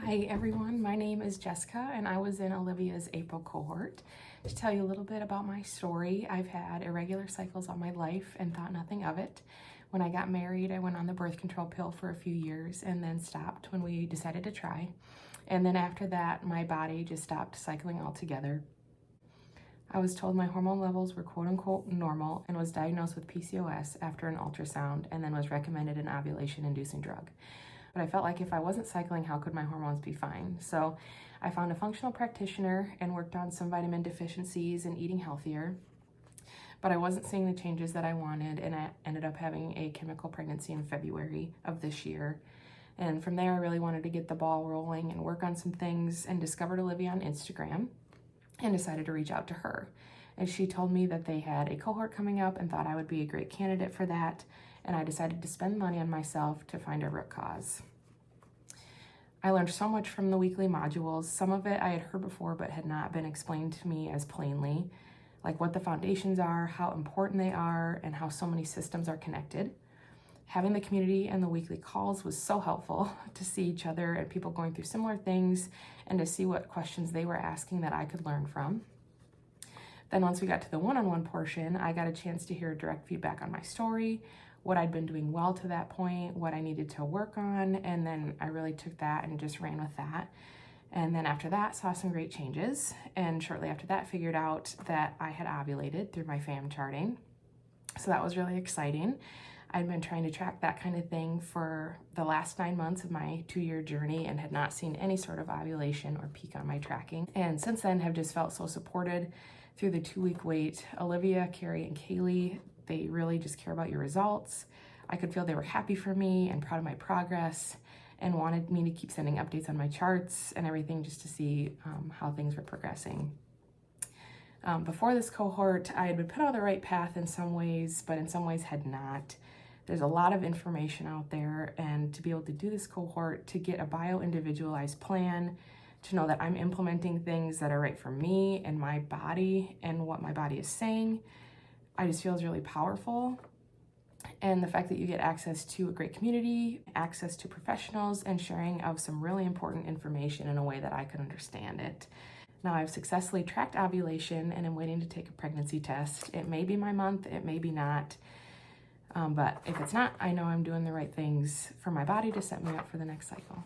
Hi everyone, my name is Jessica and I was in Olivia's April cohort. To tell you a little bit about my story, I've had irregular cycles all my life and thought nothing of it. When I got married, I went on the birth control pill for a few years and then stopped when we decided to try. And then after that, my body just stopped cycling altogether. I was told my hormone levels were quote unquote normal and was diagnosed with PCOS after an ultrasound and then was recommended an ovulation inducing drug. But I felt like if I wasn't cycling, how could my hormones be fine? So I found a functional practitioner and worked on some vitamin deficiencies and eating healthier. But I wasn't seeing the changes that I wanted, and I ended up having a chemical pregnancy in February of this year. And from there, I really wanted to get the ball rolling and work on some things, and discovered Olivia on Instagram and decided to reach out to her. And she told me that they had a cohort coming up and thought I would be a great candidate for that. And I decided to spend money on myself to find a root cause. I learned so much from the weekly modules. Some of it I had heard before but had not been explained to me as plainly, like what the foundations are, how important they are, and how so many systems are connected. Having the community and the weekly calls was so helpful to see each other and people going through similar things and to see what questions they were asking that I could learn from. Then once we got to the one-on-one portion, I got a chance to hear direct feedback on my story, what I'd been doing well to that point, what I needed to work on, and then I really took that and just ran with that. And then after that, saw some great changes, and shortly after that, figured out that I had ovulated through my fam charting. So that was really exciting. I'd been trying to track that kind of thing for the last 9 months of my 2-year journey and had not seen any sort of ovulation or peak on my tracking. And since then have just felt so supported through the 2-week wait. Olivia, Carrie, and Kaylee, they really just care about your results. I could feel they were happy for me and proud of my progress and wanted me to keep sending updates on my charts and everything just to see how things were progressing. Before this cohort, I had been put on the right path in some ways, but in some ways had not. There's a lot of information out there, and to be able to do this cohort, to get a bio-individualized plan, to know that I'm implementing things that are right for me and my body and what my body is saying, I just feel is really powerful. And the fact that you get access to a great community, access to professionals, and sharing of some really important information in a way that I could understand it. Now I've successfully tracked ovulation and am waiting to take a pregnancy test. It may be my month, it may be not. But if it's not, I know I'm doing the right things for my body to set me up for the next cycle.